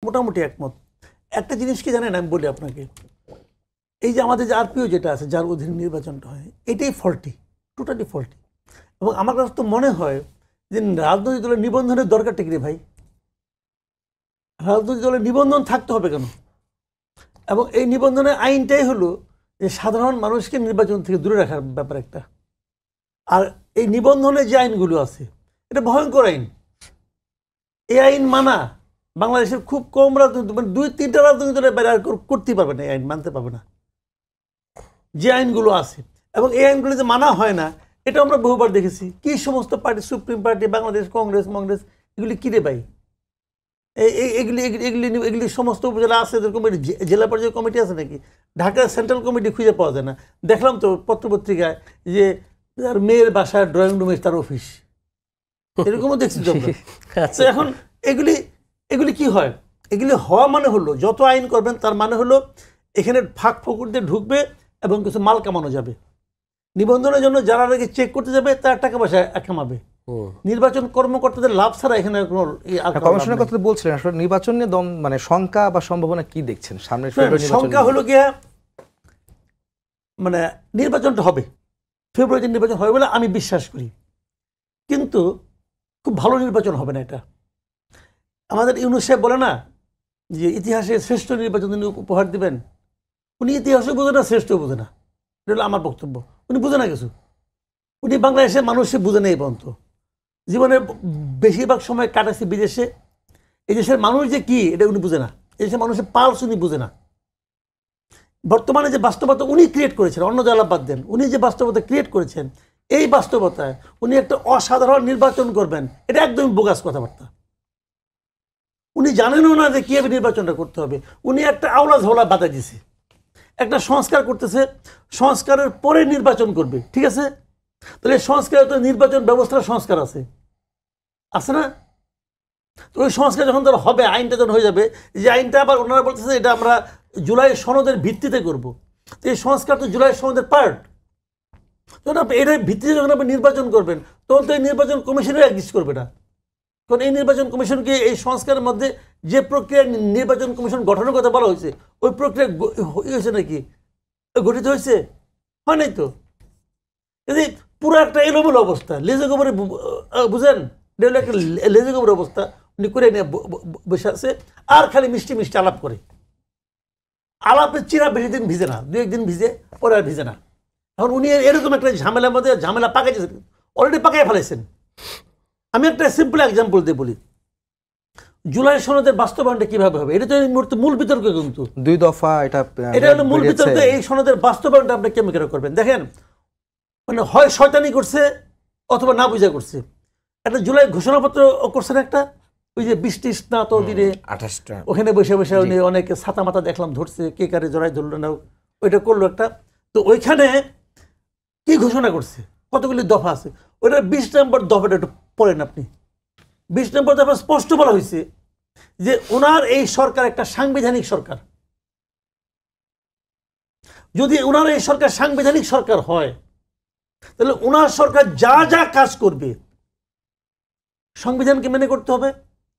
মোটামুটি একমত। একটা জিনিস কি জানেন, আমি বলি আপনাকে, এই যে আমাদের যে আরপিও যেটা আছে, যার অধীনে নির্বাচনটা হয়, এটাই ফল্টি, টোটালি ফল্টি। এবং আমার কাছে তো মনে হয় যে রাজনৈতিক দলের নিবন্ধনের দরকারটা কি রে ভাই? রাজনৈতিক দলের নিবন্ধন থাকতে হবে কেন? এবং এই নিবন্ধনের আইনটাই হলো যে সাধারণ মানুষকে নির্বাচন থেকে দূরে রাখার ব্যাপার একটা। আর এই নিবন্ধনের যে আইনগুলো আছে, এটা ভয়ঙ্কর আইন। এই আইন মানা বাংলাদেশের খুব কম রাজনৈতিক, মানে 2-3টা রাজনৈতিক দলের বাইরে আর করতেই পারবে না, এই আইন মানতে পারবে না যে আইনগুলো আছে। এবং এই আইনগুলো যে মানা হয় না, এটা আমরা বহুবার দেখেছি। কি সমস্ত party, supreme party, Bangladesh Congress, এগুলি কিরে ভাই? এগুলি সমস্ত উপজেলা আছে, কমিটি, জেলা পর্যায়ে কমিটি আছে নাকি? ঢাকার সেন্ট্রাল কমিটি খুঁজে পাওয়া যায় না। দেখলাম তো পত্রপত্রিকায় যে তার মেয়ের বাসার ড্রয়িং রুমে তার অফিস, এরকমও দেখছি। এখন এগুলি কি হয়? এগুলি হওয়া মানে হলো, যত আইন করবেন তার মানে হলো এখানে ফাঁক ফোকর দিয়ে ঢুকবে এবং কিছু মাল কামানো যাবে। নিবন্ধনের জন্য যারা আগে চেক করতে যাবে তার টাকা পয়সা কামাবে। নির্বাচন কর্মকর্তাদের লাভ ছাড়া এখানে কমিশনের কথা বলছিলেন, আসলে নির্বাচন নিয়ে মানে শঙ্কা বা সম্ভাবনা কি দেখছেন সামনে? শঙ্কা হলো গিয়া, মানে নির্বাচনটা হবে, ফেব্রুয়ারিতে নির্বাচন হবে বলে আমি বিশ্বাস করি, কিন্তু খুব ভালো নির্বাচন হবে না এটা। আমাদের ইউনূস সাহেব বলে না যে ইতিহাসে শ্রেষ্ঠ নির্বাচন তিনি উপহার দিবেন। উনি ইতিহাসও বোঝে না, শ্রেষ্ঠ বোঝে না, এটা হলো আমার বক্তব্য। উনি বুঝে না কিছু, উনি বাংলাদেশের মানুষে বুঝে নেই পর্যন্ত। জীবনে বেশিরভাগ সময় কাটাচ্ছে বিদেশে। এই দেশের মানুষ যে কি এটা উনি বুঝে না, এই দেশের মানুষের পালস উনি বুঝে না। বর্তমানে যে বাস্তবতা উনি ক্রিয়েট করেছেন, অন্য জ্বালা বাদ দেন, উনি যে বাস্তবতা ক্রিয়েট করেছেন, এই বাস্তবতায় উনি একটা অসাধারণ নির্বাচন করবেন, এটা একদমই বোগাস কথাবার্তা। উনি জানেনও না যে কীভাবে নির্বাচনটা করতে হবে। উনি একটা আওলা ঝাওলা বাধা দিছে, একটা সংস্কার করতেছে, সংস্কারের পরে নির্বাচন করবে, ঠিক আছে? তাহলে সংস্কারে তো নির্বাচন ব্যবস্থার সংস্কার আছে না? তো ওই সংস্কার যখন তার হবে, আইনটা যখন হয়ে যাবে, যে আইনটা আবার ওনারা বলতেছে এটা আমরা জুলাই সনদের ভিত্তিতে করব। তো এই সংস্কার তো জুলাই সনদের পার্ট। যখন আপনি এটার ভিত্তিতে যখন আপনি নির্বাচন করবেন, তখন তো এই নির্বাচন কমিশনের এক্সিস্ট করবে না। কারণ এই নির্বাচন কমিশনকে এই সংস্কারের মধ্যে যে প্রক্রিয়া নির্বাচন কমিশন গঠনের কথা বলা হয়েছে, ওই প্রক্রিয়া হয়েছে নাকি? গঠিত হয়েছে? হয় নাই তো। যদি পুরো একটা এলোমেলো অবস্থা, লেজে গোবরে, বুঝেন, একটা লেজে গোবর অবস্থা উনি করে নিয়ে বসে আছে, আর খালি মিষ্টি মিষ্টি আলাপ করে। আলাপের চিরা বেশি দিন ভিজে না, 2-1 দিন ভিজে, পরে আর ভিজে না। এখন উনি এরকম একটা ঝামেলার মধ্যে ঝামেলা পাকাইছেন, অলরেডি পাকাই ফেলাইছেন। আমি একটা সিম্পল এক্সাম্পল দিয়ে বলি, জুলাই সনদের বাস্তবায়নটা কিভাবে হবে, এটা তো এই মুহূর্তে মূল বিতর্ক। কিন্তু 2 দফা এটা হলো মূল বিতর্ক। এই সনদের বাস্তবায়নটা আপনি কেমন করে করবেন? দেখেন, মানে হয় শয়তানি করছে অথবা না বুঝা করছে। একটা জুলাই ঘোষণাপত্র করছেন একটা, ওই যে 20টি স্নাত দিনে 28টা, ওখানে বসে বসে উনি অনেকে ছাতা মাথা দেখলাম ধরছে, কে কারে জড়াই ধরল না, ওইটা করলো একটা। তো ওইখানে কি ঘোষণা করছে, কতগুলি দফা আছে, ওইটার 20 নম্বর দফাটা একটু পড়েন আপনি। 20 নম্বর দফা স্পষ্ট বলা হয়েছে যে ওনার এই সরকার একটা সাংবিধানিক সরকার। যদি ওনার এই সরকার সাংবিধানিক সরকার হয়, তাহলে ওনার সরকার যা যা কাজ করবে সংবিধানকে মেনে করতে হবে।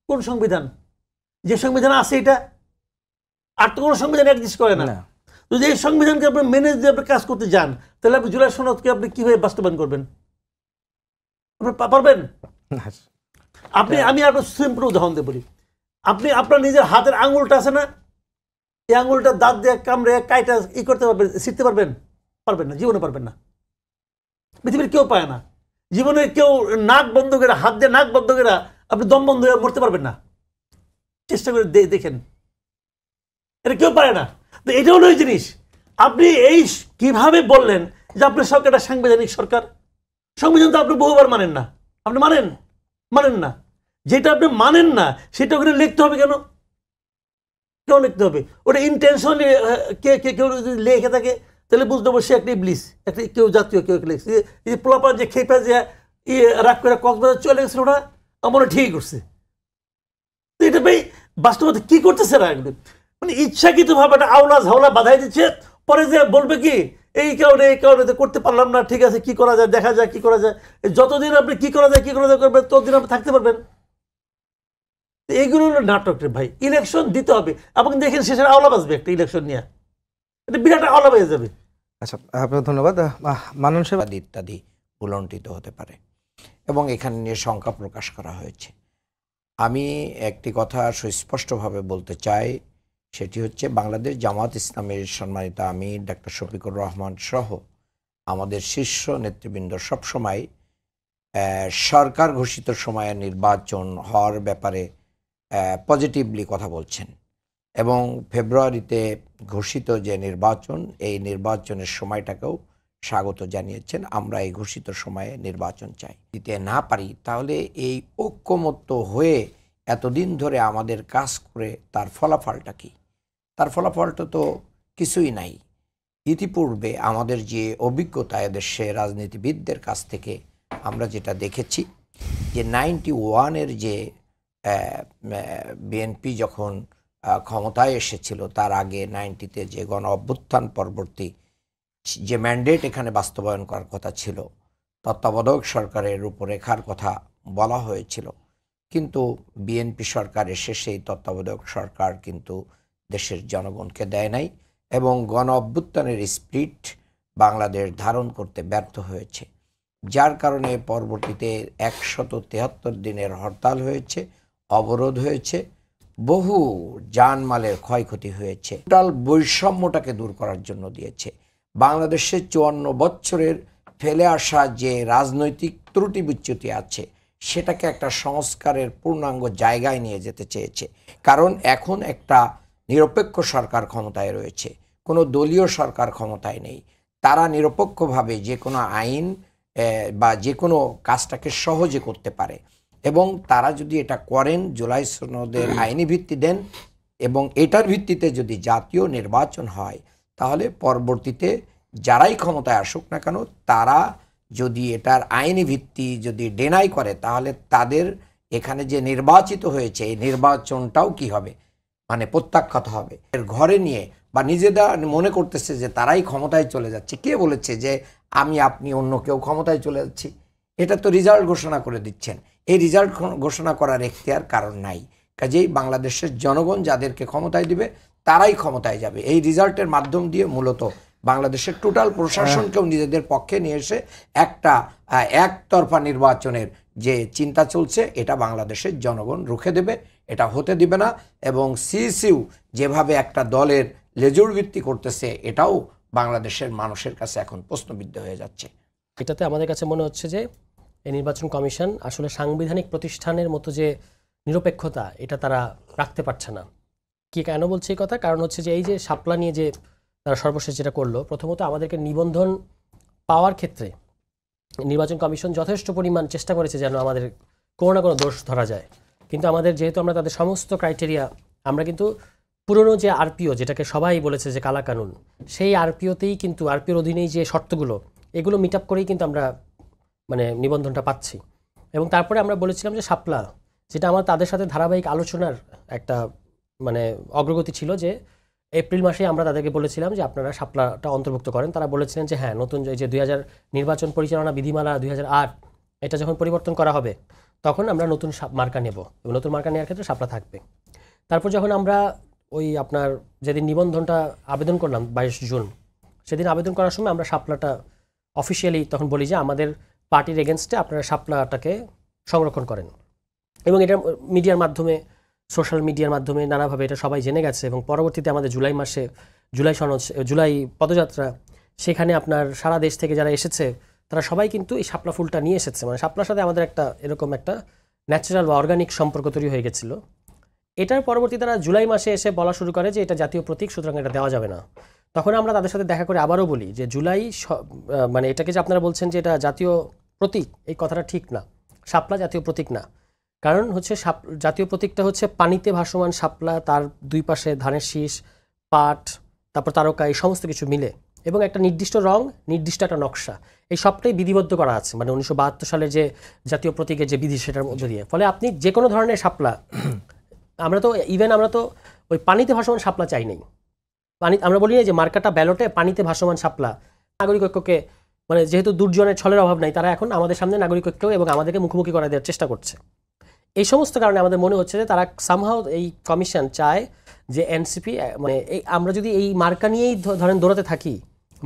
কোন সংবিধান? যে সংবিধান আছে এটা, আর তো কোনো সংবিধান এক্সিস্ট করে না। যদি এই সংবিধানকে আপনি মেনে যদি আপনি কাজ করতে যান, তাহলে আপনি জুলাই সনদকে আপনি কিভাবে বাস্তবায়ন করবেন? আপনি পারবেন? আমি আপনার সিম্পল উদাহরণ দিয়ে বলি, আপনি আপনার নিজের হাতের আঙুলটা আছে না, এই আঙুলটা দাঁত দিয়ে কামড়ে কাইটা করতে পারবেন, ছিঁড়তে পারবেন? পারবেন না, জীবনে পারবেন না। পৃথিবীর কেউ পায় না। জীবনে কেউ নাক বন্ধ করে, হাত দিয়ে নাক বন্ধ করে আপনি দম বন্ধ হয়ে মরতে পারবেন না। চেষ্টা করে দেখেন, এটা কেউ পারে না। তো এটা হলো ওই জিনিস। আপনি এই কিভাবে বললেন যে আপনার সরকার একটা সাংবিধানিক সরকার? সংবিধান তো আপনি বহুবার মানেন না। আপনি মানেন না। যেটা আপনি মানেন না সেটা ওখানে লিখতে হবে কেন? কেউ লিখতে হবে? ওটা ইন্টেনশনালি কেউ যদি লেখে থাকে তাহলে বুঝতে হবে সে একটা ইবলিস, একটা কেউ জাতীয় কেউ লিখছে। এই পোলাপান যে খেপে যে রাগ করে কক্সবাজার চলে গেছিল, ওটা আমার ঠিকই করছে। তো এটা ভাই বাস্তবতা কি করতেছে না, মানে ইচ্ছাকৃতভাবে একটা আওলা ঝাওলা বাধাই দিচ্ছে। পরে যে বলবে কি এই কারণে করতে পারলাম না, ঠিক আছে কি করা যায়, দেখা যায় কি করা যায়। যতদিন আপনি কি করা যায় করবেন, ততদিন আপনি থাকতে পারবেন। তো এইগুলো হলো নাটক রে ভাই। ইলেকশন দিতে হবে এবং দেখেন শেষের আওলা বাজবে একটা ইলেকশন নিয়ে, এটা বিরাট আওলা হয়ে যাবে। আচ্ছা, আপনাকে ধন্যবাদ। মানন সাহেব, ইত্যাদি উলণ্ঠিত হতে পারে এবং এখানে নিয়ে শঙ্কা প্রকাশ করা হয়েছে। আমি একটি কথা সুস্পষ্টভাবে বলতে চাই, সেটি হচ্ছে বাংলাদেশ জামাত ইসলামের সম্মানিত আমির ডাক্তার শফিকুর রহমান সহ আমাদের শীর্ষ নেতৃবৃন্দ সবসময় সরকার ঘোষিত সময়ে নির্বাচন হওয়ার ব্যাপারে পজিটিভলি কথা বলছেন এবং ফেব্রুয়ারিতে ঘোষিত যে নির্বাচন, এই নির্বাচনের সময়টাকেও স্বাগত জানিয়েছেন। আমরা এই ঘোষিত সময়ে নির্বাচন চাই। দিতে না পারি তাহলে এই ঐক্যমত্য হয়ে এতদিন ধরে আমাদের কাজ করে তার ফলাফলটা কি? তার ফলাফলটা তো কিছুই নাই। ইতিপূর্বে আমাদের যে অভিজ্ঞতা এদেশে রাজনীতিবিদদের কাছ থেকে আমরা যেটা দেখেছি যে 91-এর যে বিএনপি যখন ক্ষমতায় এসেছিল, তার আগে 90-তে যে গণ অভ্যুত্থান পরবর্তী যে ম্যান্ডেট এখানে বাস্তবায়ন করার কথা ছিল, তত্ত্বাবধায়ক সরকারের রূপরেখার কথা বলা হয়েছিল, কিন্তু বিএনপি সরকার এসে সেই তত্ত্বাবধায়ক সরকার কিন্তু দেশের জনগণকে দেয় নাই এবং গণ অভ্যুত্থানের স্পিরিট বাংলাদেশ ধারণ করতে ব্যর্থ হয়েছে, যার কারণে পরবর্তীতে 173 দিনের হরতাল হয়েছে, অবরোধ হয়েছে, বহু জানমালের ক্ষয়ক্ষতি হয়েছে। টোটাল বৈষম্যটাকে দূর করার জন্য দিয়েছে। বাংলাদেশের 54 বছরের ফেলে আসা যে রাজনৈতিক ত্রুটি বিচ্যুতি আছে, সেটাকে একটা সংস্কারের পূর্ণাঙ্গ জায়গায় নিয়ে যেতে চেয়েছে। কারণ এখন একটা নিরপেক্ষ সরকার ক্ষমতায় রয়েছে, কোনো দলীয় সরকার ক্ষমতায় নেই। তারা নিরপেক্ষভাবে যে কোনো আইন বা যে কোনো কাজটাকে সহজে করতে পারে এবং তারা যদি এটা করেন, জুলাই সনদের আইনি ভিত্তি দেন এবং এটার ভিত্তিতে যদি জাতীয় নির্বাচন হয়, তাহলে পরবর্তীতে যারাই ক্ষমতায় আসুক না কেন, তারা যদি এটার আইনি ভিত্তি যদি ডেনাই করে, তাহলে তাদের এখানে যে নির্বাচিত হয়েছে এই নির্বাচনটাও কি হবে, মানে প্রত্যাখ্যাত হবে। এর ঘরে নিয়ে বা নিজেরা মনে করতেছে যে তারাই ক্ষমতায় চলে যাচ্ছে। কে বলেছে যে আমি আপনি অন্য কেউ ক্ষমতায় চলে যাচ্ছি? এটা তো রেজাল্ট ঘোষণা করে দিচ্ছেন। এই রেজাল্ট ঘোষণা করার এখতিয়ার কারণ নাই। কাজেই বাংলাদেশের জনগণ যাদেরকে ক্ষমতায় দিবে তারাই ক্ষমতায় যাবে। এই রেজাল্টের মাধ্যম দিয়ে মূলত বাংলাদেশের টোটাল প্রশাসনকেও নিজেদের পক্ষে নিয়ে এসে একটা একতরফা নির্বাচনের যে চিন্তা চলছে, এটা বাংলাদেশের জনগণ রুখে দেবে, এটা হতে দিবে না। এবং সিইসিউ যেভাবে একটা দলের লেজুর ভিত্তি করতেছে, এটাও বাংলাদেশের মানুষের কাছে এখন প্রশ্নবিদ্ধ হয়ে যাচ্ছে। এটাতে আমাদের কাছে মনে হচ্ছে যে এই নির্বাচন কমিশন আসলে সাংবিধানিক প্রতিষ্ঠানের মতো যে নিরপেক্ষতা, এটা তারা রাখতে পারছে না। কি কেন বলছে এই কথা? কারণ হচ্ছে যে এই যে শাপলা নিয়ে যে তারা সর্বশেষ যেটা করলো, প্রথমত আমাদেরকে নিবন্ধন পাওয়ার ক্ষেত্রে নির্বাচন কমিশন যথেষ্ট পরিমাণ চেষ্টা করেছে যেন আমাদের কোনো না কোনো দোষ ধরা যায়, কিন্তু আমাদের যেহেতু আমরা তাদের সমস্ত ক্রাইটেরিয়া, আমরা কিন্তু পুরনো যে আরপিও, যেটাকে সবাই বলেছে যে কালা কানুন, সেই আরপিওতেই কিন্তু আরপিওর অধীনেই যে শর্তগুলো, এগুলো মিট আপ করেই কিন্তু আমরা মানে নিবন্ধনটা পাচ্ছি। এবং তারপরে আমরা বলেছিলাম যে শাপলা, যেটা আমার তাদের সাথে ধারাবাহিক আলোচনার একটা মানে অগ্রগতি ছিল, যে এপ্রিল মাসে আমরা তাদেরকে বলেছিলাম যে আপনারা শাপলাটা অন্তর্ভুক্ত করেন। তারা বলেছিলেন যে হ্যাঁ, নতুন যে 2000 নির্বাচন পরিচালনা বিধিমালা 2008, এটা যখন পরিবর্তন করা হবে তখন আমরা নতুন মার্কা নেব এবং নতুন মার্কা নেওয়ার ক্ষেত্রে শাপলা থাকবে। তারপর যখন আমরা ওই আপনার যেদিন নিবন্ধনটা আবেদন করলাম 22 জুন, সেদিন আবেদন করার সময় আমরা শাপলাটা অফিসিয়ালি তখন বলি যে আমাদের পার্টির এগেনস্টে আপনারা শাপলাটাকে সংরক্ষণ করেন। এবং এটা মিডিয়ার মাধ্যমে, সোশ্যাল মিডিয়ার মাধ্যমে নানাভাবে এটা সবাই জেনে গেছে। এবং পরবর্তীতে আমাদের জুলাই মাসে জুলাই পদযাত্রা, সেখানে আপনার সারা দেশ থেকে যারা এসেছে তারা সবাই কিন্তু এই শাপলা ফুলটা নিয়ে এসেছে। মানে শাপলার সাথে আমাদের একটা এরকম একটা ন্যাচারাল বা অর্গানিক সম্পর্ক তৈরি হয়ে গেছিলো। এটার পরবর্তী তারা জুলাই মাসে এসে বলা শুরু করে যে এটা জাতীয় প্রতীক, সুতরাং এটা দেওয়া যাবে না। তখন আমরা তাদের সাথে দেখা করে আবারও বলি যে জুলাই মানে এটাকে যে আপনারা বলছেন যে এটা জাতীয় প্রতীক, এই কথাটা ঠিক না। শাপলা জাতীয় প্রতীক না। কারণ হচ্ছে জাতীয় প্রতীকটা হচ্ছে পানিতে ভাসমান শাপলা, তার দুই পাশে ধানের শীষ, পাট, তারপর তারকা, এই সমস্ত কিছু মিলে এবং একটা নির্দিষ্ট রং, নির্দিষ্ট একটা নকশা, এই সবটাই বিধিবদ্ধ করা আছে মানে 1972 সালের যে জাতীয় প্রতীকের যে বিধি, সেটার মধ্যে দিয়ে। ফলে আপনি যে কোনো ধরনের শাপলা, আমরা তো আমরা তো ওই পানিতে ভাসমান শাপলা চাই নাই। আমরা বলি না যে মার্কাটা ব্যালটে পানিতে ভাসমান শাপলা। নাগরিক ঐক্যকে মানে যেহেতু দুর্জনের ছলের অভাব নাই, তারা এখন আমাদের সামনে নাগরিক ঐক্য এবং আমাদেরকে মুখোমুখি করা দেওয়ার চেষ্টা করছে। এই সমস্ত কারণে আমাদের মনে হচ্ছে যে তারা সামহাও এই কমিশন চায় যে এনসিপি মানে এই আমরা যদি এই মার্কা নিয়েই ধরেন দৌড়াতে থাকি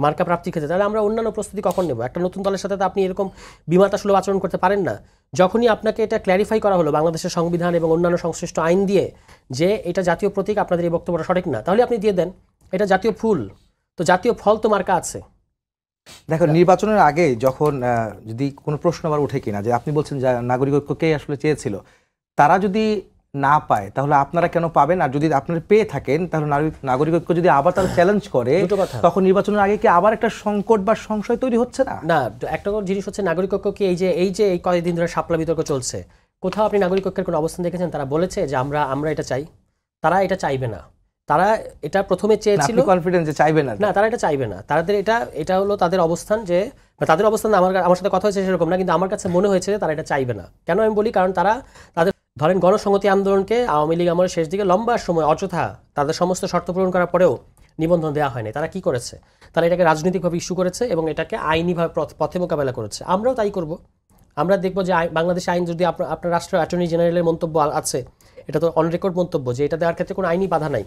মার্কা প্রাপ্তির ক্ষেত্রে, তাহলে আমরা অন্যান্য প্রস্তুতি কখন নেব? একটা নতুন দলের সাথে তো আপনি এরকম বিমাতাসুলভ আচরণ করতে পারেন না। যখনই আপনাকে এটা ক্ল্যারিফাই করা হলো বাংলাদেশের সংবিধান এবং অন্যান্য সংশ্লিষ্ট আইন দিয়ে যে এটা জাতীয় প্রতীক, আপনাদের এই বক্তব্যটা সঠিক না, তাহলে আপনি দিয়ে দেন এটা জাতীয় ফুল, তো জাতীয় ফল তো মার্কা আছে। দেখো নির্বাচনের আগে যখন যদি কোনো প্রশ্ন আবার উঠে কিনা যে আপনি বলছেন যে নাগরিক ঐক্যকেই আসলে চেয়েছিল, তারা যদি না পায় তাহলে আপনারা কেন পাবেন? আর যদি আপনারা পেয়ে থাকেন তাহলে নাগরিক ঐক্য যদি আবার তারা চ্যালেঞ্জ করে তখন নির্বাচনের আগে কি আবার একটা সংকট বা সংশয় তৈরি হচ্ছে না? না, একটা জিনিস হচ্ছে নাগরিক ঐক্য কি এই কয়েকদিন ধরে শাপলা বিতর্ক চলছে, কোথাও আপনি নাগরিক ঐক্যের কোনো অবস্থান দেখেছেন তারা বলেছে যে আমরা এটা চাই? তারা এটা চাইবে না। তারা এটা প্রথমে চেয়েছিল, কনফিডেন্স যে চাইবে না, তারা এটা চাইবে না। তাদের এটা হলো তাদের অবস্থান, যে তাদের অবস্থান আমার সাথে কথা হয়েছে সেরকম না, কিন্তু আমার কাছে মনে হয়েছে যে তারা এটা চাইবে না। কেন আমি বলি, কারণ তাদের ধরেন গণসংহতি আন্দোলনকে আওয়ামী লীগ আমলের শেষ দিকে লম্বা সময় অযথা তাদের সমস্ত শর্ত পূরণ করার পরেও নিবন্ধন দেওয়া হয়নি। তারা কি করেছে? তারা এটাকে রাজনৈতিকভাবে ইস্যু করেছে এবং এটাকে আইনিভাবে পথে মোকাবেলা করেছে। আমরাও তাই করব। আমরা দেখব যে বাংলাদেশ আইন যদি আপনার রাষ্ট্র অ্যাটর্নি জেনারেলের মন্তব্য আছে, এটা তো অন রেকর্ড মন্তব্য যে এটা দেওয়ার ক্ষেত্রে কোনো আইনি বাধা নাই,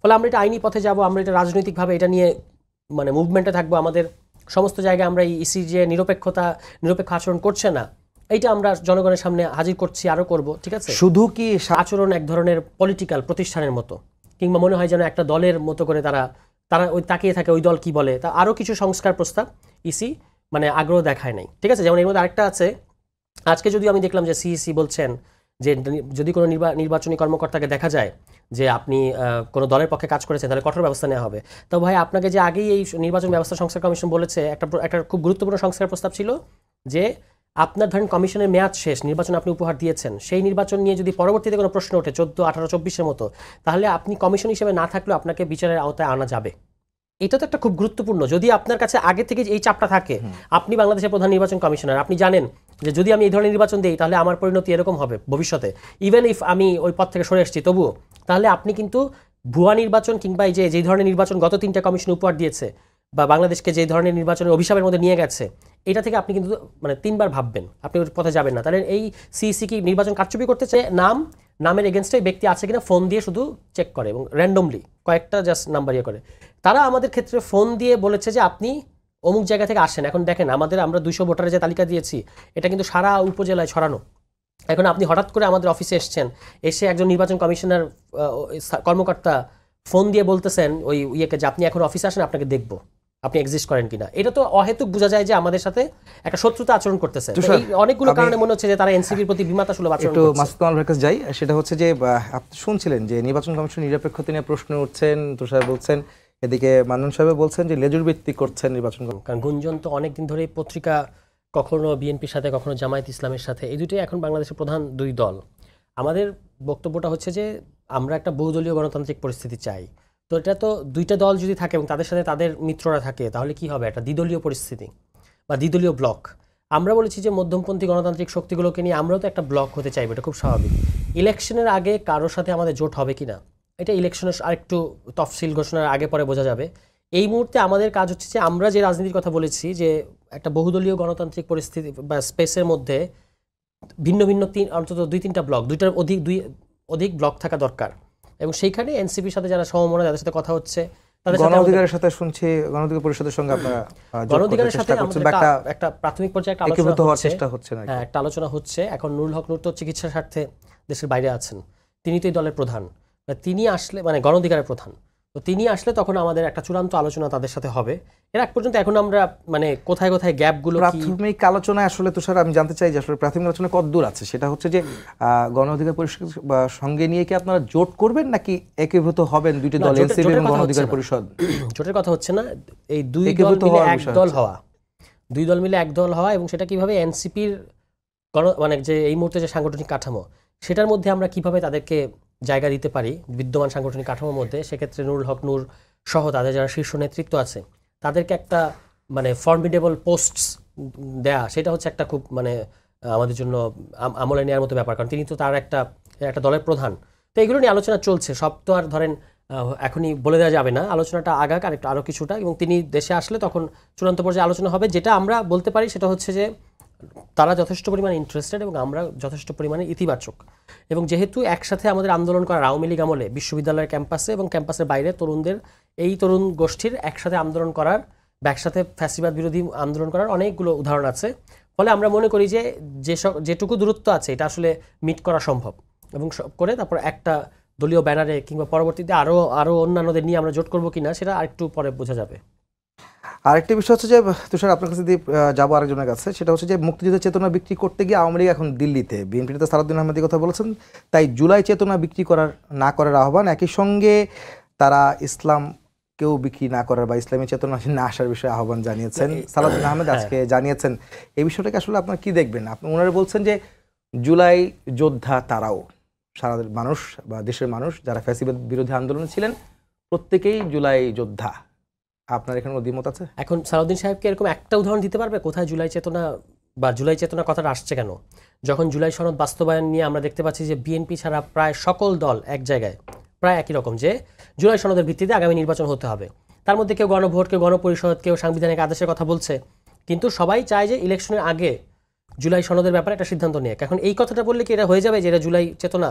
ফলে আমরা এটা আইনি পথে যাব। আমরা এটা রাজনৈতিকভাবে এটা নিয়ে মানে মুভমেন্টে থাকবো। আমাদের সমস্ত জায়গায় আমরা এই ইসি যে নিরপেক্ষ আচরণ করছে না, এইটা আমরা জনগণের সামনে হাজির করছি, আরও করব। ঠিক আছে, শুধু কি আচরণ এক ধরনের পলিটিক্যাল প্রতিষ্ঠানের মতো, কিংবা মনে হয় যেন একটা দলের মতো করে তারা ওই তাকিয়ে থাকে ওই দল কি বলে। তা আরও কিছু সংস্কার প্রস্তাব ইসি মানে আগ্রহ দেখায় নাই। ঠিক আছে, যেমন এর মধ্যে আরেকটা আছে, আজকে যদি আমি দেখলাম যে সিইসি বলছেন যে যদি কোনো নির্বাচনী কর্মকর্তাকে দেখা যায় যে আপনি কোনো দলের পক্ষে কাজ করেছেন তাহলে কঠোর ব্যবস্থা নেওয়া হবে। তো ভাই, আপনাকে যে আগেই এই নির্বাচন ব্যবস্থা সংস্কার কমিশন বলেছে, একটা খুব গুরুত্বপূর্ণ সংস্কার প্রস্তাব ছিল যে আপনার ধরেন কমিশনের মেয়াদ শেষ, নির্বাচন আপনি উপহার দিয়েছেন, সেই নির্বাচন নিয়ে যদি পরবর্তীতে কোনো প্রশ্ন ওঠে 14, 18, 24-এর মতো, তাহলে আপনি কমিশন হিসেবে না থাকলেও আপনাকে বিচারের আওতায় আনা যাবে। এটা তো একটা খুব গুরুত্বপূর্ণ। যদি আপনার কাছে আগে থেকে এই চাপটা থাকে, আপনি বাংলাদেশের প্রধান নির্বাচন কমিশনার, আপনি জানেন যে যদি আমি এই ধরনের নির্বাচন দিই তাহলে আমার পরিণতি এরকম হবে ভবিষ্যতে, ইভেন ইফ আমি ওই পদ থেকে সরে এসেছি তবুও, তাহলে আপনি কিন্তু ভুয়া নির্বাচন কিংবা এই যে ধরনের নির্বাচন গত 3টা কমিশন উপহার দিয়েছে বা বাংলাদেশকে যে ধরনের নির্বাচনের অভিশাপের মধ্যে নিয়ে গেছে, এটা থেকে আপনি কিন্তু মানে 3বার ভাববেন, আপনি ওই পথে যাবেন না। তাহলে এই সিইসি কি নির্বাচন কারচুপি করতে চায়? নামের এগেনস্টে ব্যক্তি আছে কিনা ফোন দিয়ে শুধু চেক করে এবং র্যান্ডমলি কয়েকটা জাস্ট নাম্বার ইয়ে করে। তারা আমাদের ক্ষেত্রে ফোন দিয়ে বলেছে যে আপনি অমুক জায়গা থেকে আসেন। এখন দেখেন আমরা 200 ভোটারের যে তালিকা দিয়েছি এটা কিন্তু সারা উপজেলায় ছড়ানো। এখন আপনি হঠাৎ করে আমাদের অফিসে এসে একজন নির্বাচন কমিশনার কর্মকর্তা ফোন দিয়ে বলতেছেন ওই ইয়েকে যে আপনি এখন অফিসে আসেন, আপনাকে দেখবো আপনি এক্সিস্ট করেন কিনা। এটা তো অহেতুক বোঝা যায় যে আমাদের সাথে একটা শত্রুতা আচরণ করতেছে। অনেকগুলো কারণে মনে হচ্ছে যে তারা এনসিপির প্রতি বিমাতাসুলভ আচরণ করছে। একটু মাসুদ কামাল কাছে যাই, সেটা হচ্ছে যে আপনি শুনছিলেন যে নির্বাচন কমিশন নিরপেক্ষতা নিয়ে প্রশ্ন উঠছেন, তুষার বলছেন, এদিকে মান্নান সাহেব বলছেন যে লেজুর ভিত্তিক করছেন নির্বাচন কমিশন। কারণ গুঞ্জন তো অনেকদিন ধরে পত্রিকা কখনো বিএনপির সাথে কখনো জামায়াত ইসলামের সাথে, এই দুটোই এখন বাংলাদেশের প্রধান দুই দল। আমাদের বক্তব্যটা হচ্ছে যে আমরা একটা বহুদলীয় গণতান্ত্রিক পরিস্থিতি চাই। তো এটা তো দুইটা দল যদি থাকে এবং তাদের সাথে তাদের মিত্ররা থাকে, তাহলে কি হবে? একটা দ্বিদলীয় পরিস্থিতি বা দ্বিদলীয় ব্লক। আমরা বলেছি যে মধ্যমপন্থী গণতান্ত্রিক শক্তিগুলোকে নিয়ে আমরাও তো একটা ব্লক হতে চাইবো, এটা খুব স্বাভাবিক। ইলেকশনের আগে কারোর সাথে আমাদের জোট হবে কি না, এটা ইলেকশনের আরেকটু তফসিল ঘোষণার আগে পরে বোঝা যাবে। এই মুহূর্তে আমাদের কাজ হচ্ছে যে আমরা যে রাজনীতির কথা বলেছি যে একটা বহুদলীয় গণতান্ত্রিক পরিস্থিতি বা স্পেসের মধ্যে ভিন্ন ভিন্ন অন্তত 2-3টা ব্লক, দুইটার অধিক ব্লক থাকা দরকার। এবং সেইখানে এনসিপির সাথে যারা সমমনা, যাদের সাথে কথা হচ্ছে, তাদের সাথে গণঅধিকারের সাথে শুনছি গণঅধিকার পরিষদের সঙ্গে আপনারা গণঅধিকারের সাথে একটা প্রাথমিক পর্যায়ে একটা আলোচনা হচ্ছে। এখন নুরুল হক নূর তো চিকিৎসার স্বার্থে দেশের বাইরে আছেন, তিনি তো এই দলের প্রধান, তিনি আসলে মানে গণঅধিকারের প্রধান, তো তিনি আসলে তখন আমাদের একটা চূড়ান্ত আলোচনা তাদের সাথে হবে। এর আগ পর্যন্ত এখন আমরা মানে কোথায় কোথায় গ্যাপগুলো, প্রাথমিক আলোচনায় আসলে তুষার আমি জানতে চাই যে আসলে প্রাথমিক আলোচনা কতদূর আছে, সেটা হচ্ছে যে গণঅধিকার পরিষদ সঙ্গে নিয়ে কি আপনারা জোট করবেন নাকি একীভূত হবেন দুইটি দল, এনসিপি এবং গণঅধিকার পরিষদ? জোটের কথা হচ্ছে না, এই দুই দল মিলে এক দল হওয়া এবং সেটা কিভাবে এনসিপির মানে যে এই মুহূর্তে যে সাংগঠনিক কাঠামো, সেটার মধ্যে আমরা কিভাবে তাদেরকে জায়গা দিতে পারি বিদ্যমান সাংগঠনিক কাঠামোর মধ্যে। সেক্ষেত্রে নুরুল হক নূর সহ তাদের যারা শীর্ষ নেতৃত্ব আছে তাদেরকে একটা মানে ফর্মিডেবল পোস্টস দেয়া, সেটা হচ্ছে একটা খুব মানে আমাদের জন্য আমলে নেওয়ার মতো ব্যাপার, কারণ তিনি তো তার একটা দলের প্রধান। তো এগুলো নিয়ে আলোচনা চলছে, সব তো আর ধরেন এখনই বলে দেওয়া যাবে না, আলোচনাটা আগাক আরও কিছুটা, এবং তিনি দেশে আসলে তখন চূড়ান্ত পর্যায়ে আলোচনা হবে। যেটা আমরা বলতে পারি সেটা হচ্ছে যে তারা যথেষ্ট পরিমাণে ইন্টারেস্টেড এবং আমরা যথেষ্ট পরিমাণে ইতিবাচক। এবং যেহেতু একসাথে আমাদের আন্দোলন করার আওয়ামী লীগ আমলে বিশ্ববিদ্যালয়ের ক্যাম্পাসে এবং ক্যাম্পাসের বাইরে তরুণদের এই তরুণ গোষ্ঠীর একসাথে আন্দোলন করার বা একসাথে ফ্যাসিবাদ বিরোধী আন্দোলন করার অনেকগুলো উদাহরণ আছে। ফলে আমরা মনে করি যে যেটুকু দূরত্ব আছে এটা আসলে মিট করা সম্ভব এবং করে তারপর একটা দলীয় ব্যানারে কিংবা পরবর্তীতে আরও অন্যান্যদের নিয়ে আমরা জোট করবো কিনা সেটা আরেকটু পরে বোঝা যাবে। আরেকটি বিষয় হচ্ছে যে তুষার আপনার কাছে যাবো আরেকজনের কাছে, সেটা হচ্ছে যে মুক্তিযুদ্ধের চেতনা বিক্রি করতে গিয়ে আওয়ামী লীগ এখন দিল্লিতে, বিএনপিতে সালাউদ্দিন আহমেদের কথা বলেছেন, তাই জুলাই চেতনা বিক্রি না করার আহ্বান। একই সঙ্গে তারা ইসলামকেও বিক্রি না করার বা ইসলামী চেতনা না আসার বিষয়ে আহ্বান জানিয়েছেন সালাউদ্দিন আহমেদ আজকে জানিয়েছেন। এই বিষয়টাকে আসলে আপনারা কি দেখবেন? ওনারা বলছেন যে জুলাই যোদ্ধা তারাও, সারা মানুষ বা দেশের মানুষ যারা ফ্যাসিবাদ বিরোধী আন্দোলনে ছিলেন প্রত্যেকেই জুলাই যোদ্ধা। আপনার এখানে দ্বিমত আছে? এখন সালাউদ্দিন সাহেবকে এরকম একটা উদাহরণ দিতে পারবে কোথায় জুলাই চেতনা বা জুলাই চেতনা কথাটা আসছে কেন? যখন জুলাই সনদ বাস্তবায়ন নিয়ে আমরা দেখতে পাচ্ছি যে বিএনপি ছাড়া প্রায় সকল দল এক জায়গায় প্রায় একই রকম, যে জুলাই সনদের ভিত্তিতে আগামী নির্বাচন হতে হবে। তার মধ্যে কেউ গণভোট, কেউ গণপরিষদ, কেউ সাংবিধানিক আদেশের কথা বলছে, কিন্তু সবাই চায় যে ইলেকশনের আগে জুলাই সনদের ব্যাপারে একটা সিদ্ধান্ত নিয়ে। এখন এই কথাটা বললে কি এটা হয়ে যাবে যে এটা জুলাই চেতনা?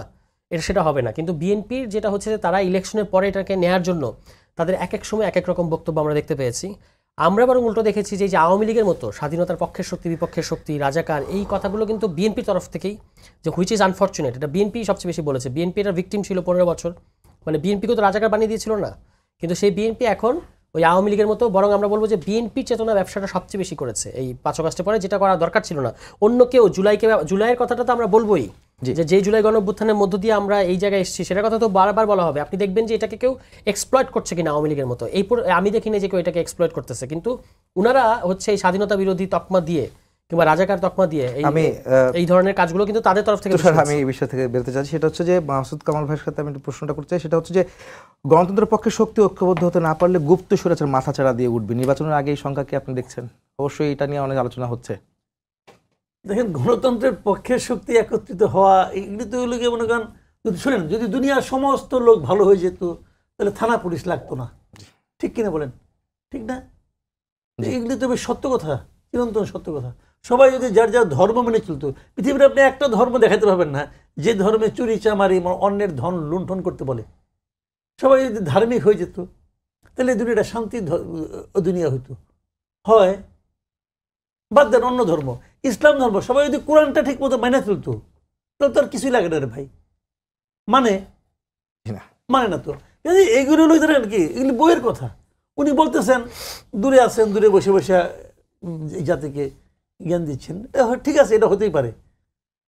এটা সেটা হবে না। কিন্তু বিএনপির যেটা হচ্ছে যে তারা ইলেকশনের পরে এটাকে নেয়ার জন্য তাদের এক এক সময় এক এক রকম বক্তব্য আমরা দেখতে পেয়েছি। আমরা বরং উল্টো দেখেছি যে আওয়ামী লীগের মতো স্বাধীনতার পক্ষের শক্তি, বিপক্ষের শক্তি, রাজাকার, এই কথাগুলো কিন্তু বিএনপির তরফ থেকেই, যে হুইচ ইজ আনফর্চুনেট, এটা বিএনপি সবচেয়ে বেশি বলেছে। বিএনপি এটার ভিকটিম ছিল 15 বছর, মানে বিএনপিকে তো রাজাকার বানিয়ে দিয়েছিল না, কিন্তু সেই বিএনপি এখন ওই আওয়ামী লীগের মতো, বরং আমরা বলবো যে বিএনপির চেতনা ব্যবসাটা সবচেয়ে বেশি করেছে এই 5 আগস্টের পরে, যেটা করা দরকার ছিল না। অন্য কেউ জুলাইয়ের কথাটা তো আমরা বলবোই, যে জুলাই গণঅভ্যুত্থানের মধ্য দিয়ে আমরা এই জায়গায় এসেছি, সেটার কথা তো বারবার বলা হবে। আপনি দেখবেন যে এটাকে কেউ এক্সপ্লয়েট করছে কিনা আওয়ামী লীগের মতো, আমি দেখি না যে কেউ এটাকে এক্সপ্লয়েট করতেছে, কিন্তু উনারা হচ্ছে এই স্বাধীনতা বিরোধী তকমা দিয়ে কিংবা রাজাকার তকমা দিয়ে এই ধরনের কাজগুলো কিন্তু তাদের তরফ থেকে। আমি এই বিষয় থেকে বেরোতে চাচ্ছি, সেটা হচ্ছে যে মাসুদ কামাল ভাইয়ের সাথে আমি একটু প্রশ্নটা করতে চাই। সেটা হচ্ছে যে গণতন্ত্রের পক্ষে শক্তি ঐক্যবদ্ধ হতে না পারলে গুপ্ত স্বৈরাচার মাথাচাড়া দিয়ে উঠবে। নির্বাচনের আগে এই সংখ্যা কি আপনি দেখছেন? অবশ্যই এটা নিয়ে অনেক আলোচনা হচ্ছে। দেখেন, গণতন্ত্রের পক্ষের শক্তি একত্রিত হওয়া এগুলি তো এগুলোকে মনে করেন, যদি শুনেন, যদি দুনিয়ার সমস্ত লোক ভালো হয়ে যেত তাহলে থানা পুলিশ লাগতো না, ঠিক কিনা বলেন? ঠিক না? এগুলি তো বেশ সত্য কথা, চিরন্তন সত্য কথা। সবাই যদি যার যার ধর্ম মেনে চলতো, পৃথিবীর আপনি একটা ধর্ম দেখাতে পারবেন না যে ধর্মে চুরি চামারি অন্যের ধন লুণ্ঠন করতে বলে। সবাই যদি ধার্মিক হয়ে যেত তাহলে দুনিয়াটা শান্তির দুনিয়া হইতো। হয় বাদ দেন অন্য ধর্ম, ইসলাম ধর্ম, সবাই যদি কোরআনটা ঠিক মতো মাইনা চলতো তাহলে তো আর কিছুই লাগে না রে ভাই। মানে না তো এইগুলো হলো ধরেন কি, এগুলি বইয়ের কথা। উনি বলতেছেন দূরে আছেন, দূরে বসে বসে জাতিকে জ্ঞান দিচ্ছেন, ঠিক আছে, এটা হতেই পারে।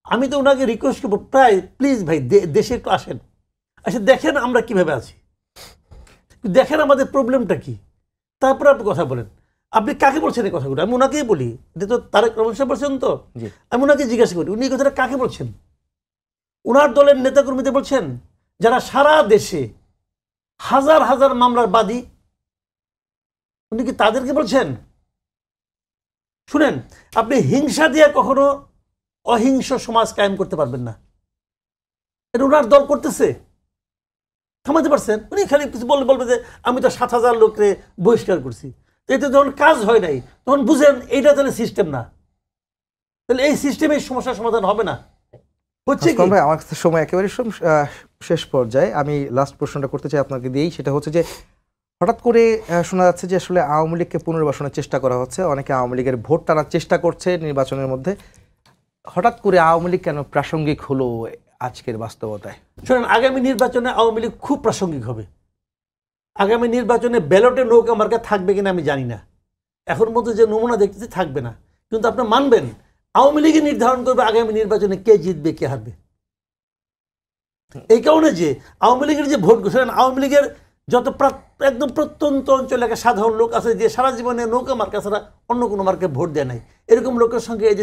আমি তো ওনাকে রিকোয়েস্ট করবো, প্রায় প্লিজ ভাই দেশে একটু আসেন, দেখেন আমরা কিভাবে আছি, দেখেন আমাদের প্রবলেমটা কি, তারপর আপনি কথা বলেন। আপনি কাকে বলছেন এই কথাগুলো? আমি ওনাকেই বলি, এটা তো তারেক রহমান সাহেব বলছেন, তো আমি ওনাকে জিজ্ঞাসা করি উনি এই কথাটা কাকে বলছেন? ওনার দলের নেতাকর্মীদের বলছেন যারা সারা দেশে হাজার হাজার মামলার বাদী, উনি কি তাদেরকে বলছেন? শুনেন, আপনি হিংসা দিয়ে কখনো অহিংস সমাজ কায়েম করতে পারবেন না। এটা ওনার দল করতেছে, থামাতে পারছেন? উনি খালি কিছু বলবে যে আমি তো 7,000 লোককে বহিষ্কার করছি। এতে যখন কাজ হয় নাই তখন বুঝেন এইটা তাহলে সিস্টেম না, তাহলে এই সিস্টেমের সমস্যার সমাধান হবে না। হচ্ছে কি ভাই, আমার কাছে সময় একেবারে শেষ পর্যায়ে, আমি লাস্ট প্রশ্নটা করতে চাই আপনাকে দিয়েই। সেটা হচ্ছে যে হঠাৎ করে শোনা যাচ্ছে যে আসলে আওয়ামী লীগকে পুনর্বাসনের চেষ্টা করা হচ্ছে, অনেকে আওয়ামী লীগের ভোট টানার চেষ্টা করছে নির্বাচনের মধ্যে। হঠাৎ করে আওয়ামী লীগ কেন প্রাসঙ্গিক হলো আজকের বাস্তবতায়? শোনেন, আগামী নির্বাচনে আওয়ামী লীগ খুব প্রাসঙ্গিক হবে। আগামী নির্বাচনে ব্যালটে নৌকা মার্কা থাকবে কিনা আমি জানি না, এখন মধ্যে যে নমুনা দেখতেছি থাকবে না, কিন্তু আপনি মানবেন আওয়ামী লীগই নির্ধারণ করবে আগামী নির্বাচনে কে জিতবে কে হারবে। এই কারণে যে আওয়ামী লীগের যে ভোট ঘোষণা, আওয়ামী লীগের যত একদম প্রত্যন্ত অঞ্চলে একটা সাধারণ লোক আছে যে সারা জীবনে নৌকা মার্কা ছাড়া অন্য কোনো মার্কে ভোট দেয় নাই, এরকম লোকের সঙ্গে এই দেশে